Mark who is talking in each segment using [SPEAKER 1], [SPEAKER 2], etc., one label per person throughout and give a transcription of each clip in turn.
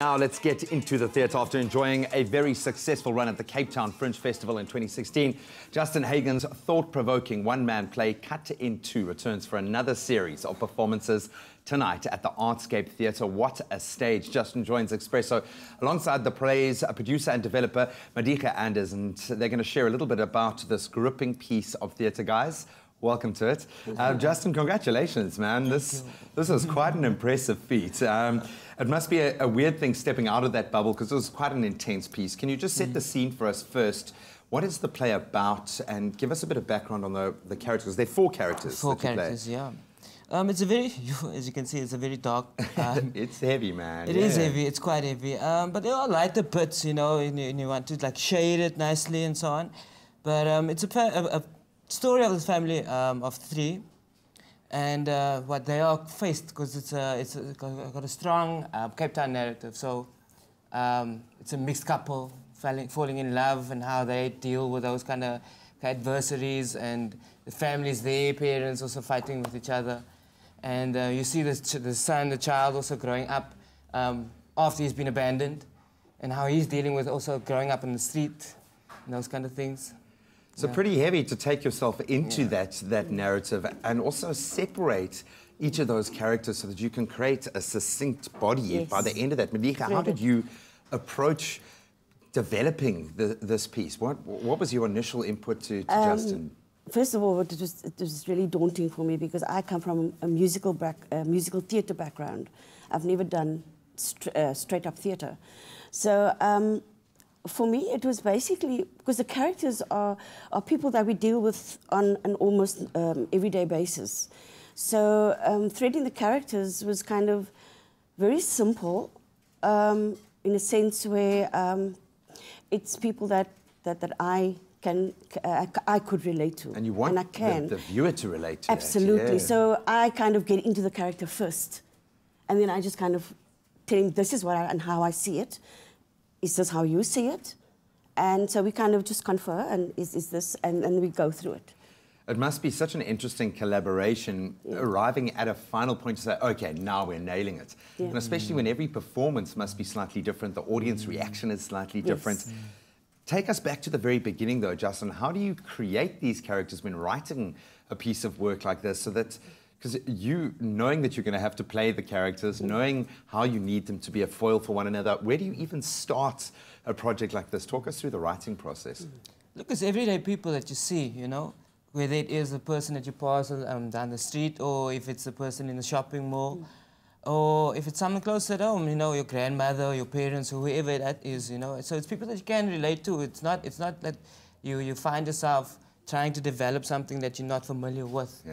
[SPEAKER 1] Now let's get into the theatre. After enjoying a very successful run at the Cape Town Fringe Festival in 2016, Justin Hagen's thought-provoking one-man play Cut in Two returns for another series of performances tonight at the Artscape Theatre. What a stage. Justin joins Expresso alongside the play's producer and developer, Madeegha Anders, and they're going to share a little bit about this gripping piece of theatre, guys. Welcome to it. Justin, congratulations, man. This is quite an impressive feat. It must be a weird thing stepping out of that bubble because it was quite an intense piece. Can you just set the scene for us first? What is the play about? And give us a bit of background on the characters. There are four characters.
[SPEAKER 2] Four characters, yeah. It's a very, as you can see, it's a very dark...
[SPEAKER 1] it's heavy, man.
[SPEAKER 2] It is heavy, it's quite heavy. But they all lighter bits, you know, and you want to like shade it nicely and so on. But it's a story of this family of three, and what they are faced, because it's got a strong Cape Town narrative. So it's a mixed couple falling in love, and how they deal with those kind of adversaries, and the families, their parents also fighting with each other. And you see the son, the child, also growing up after he's been abandoned, and how he's dealing with also growing up in the street and those kind of things.
[SPEAKER 1] So pretty heavy to take yourself into that narrative and also separate each of those characters so that you can create a succinct body by the end of that. Madeegha, how did you approach developing this piece? What was your initial input to Justin?
[SPEAKER 3] First of all, it was really daunting for me because I come from a musical theatre background. I've never done straight-up theatre. So for me, it was basically, because the characters are people that we deal with on an almost everyday basis. So threading the characters was kind of very simple, in a sense where it's people that I could relate to.
[SPEAKER 1] And you want the viewer to relate to
[SPEAKER 3] absolutely.
[SPEAKER 1] That, yeah.
[SPEAKER 3] So I kind of get into the character first, and then I just kind of tell him this is what and how I see it. Is this how you see it? And so we kind of just confer, and is this, and we go through it.
[SPEAKER 1] It must be such an interesting collaboration, arriving at a final point to say, okay, now we're nailing it. And especially when every performance must be slightly different, the audience reaction is slightly different. Take us back to the very beginning, though, Justin. How do you create these characters when writing a piece of work like this, so that, because knowing that you're going to have to play the characters, knowing how you need them to be a foil for one another, where do you even start a project like this? Talk us through the writing process.
[SPEAKER 2] Look, it's everyday people that you see, you know, whether it is a person that you pass down the street, or if it's a person in the shopping mall, or if it's someone close at home, you know, your grandmother, or your parents, or whoever that is, you know. So it's people that you can relate to. It's not that you find yourself trying to develop something that you're not familiar with.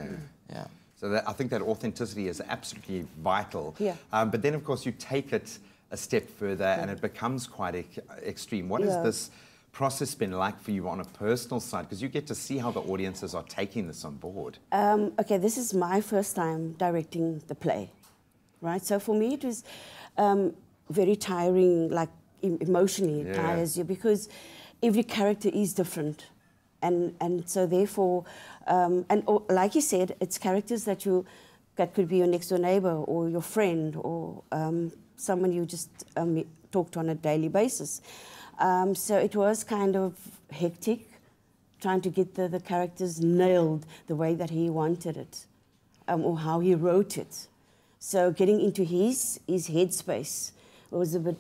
[SPEAKER 2] Yeah.
[SPEAKER 1] So I think that authenticity is absolutely vital. But then, of course, you take it a step further and it becomes quite extreme. What has this process been like for you on a personal side? Because you get to see how the audiences are taking this on board.
[SPEAKER 3] Okay, this is my first time directing the play, right? So for me, it was very tiring, like emotionally it tires you, because every character is different. And so therefore, like you said, it's characters that could be your next door neighbor or your friend or someone you just talk to on a daily basis. So it was kind of hectic, trying to get the characters nailed the way that he wanted it, or how he wrote it. So getting into his headspace was a bit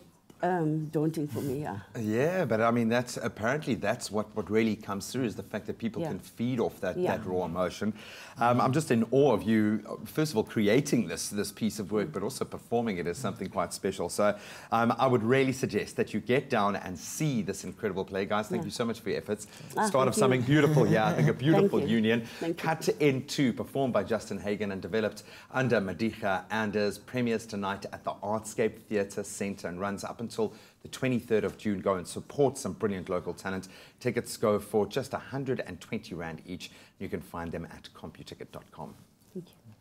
[SPEAKER 3] daunting for me,
[SPEAKER 1] Yeah, but I mean, apparently that's what really comes through, is the fact that people can feed off that raw emotion. I'm just in awe of you, first of all, creating this piece of work, but also performing it as something quite special. So I would really suggest that you get down and see this incredible play. Guys, thank you so much for your efforts. Start of something beautiful here. I think a beautiful union. Cut in Two, performed by Justin Hagen and developed under Madeegha Anders, premieres tonight at the Artscape Theatre Centre and runs up until the 23rd of June. Go and support some brilliant local talent. Tickets go for just 120 Rand each. You can find them at computicket.com.
[SPEAKER 3] Thank you.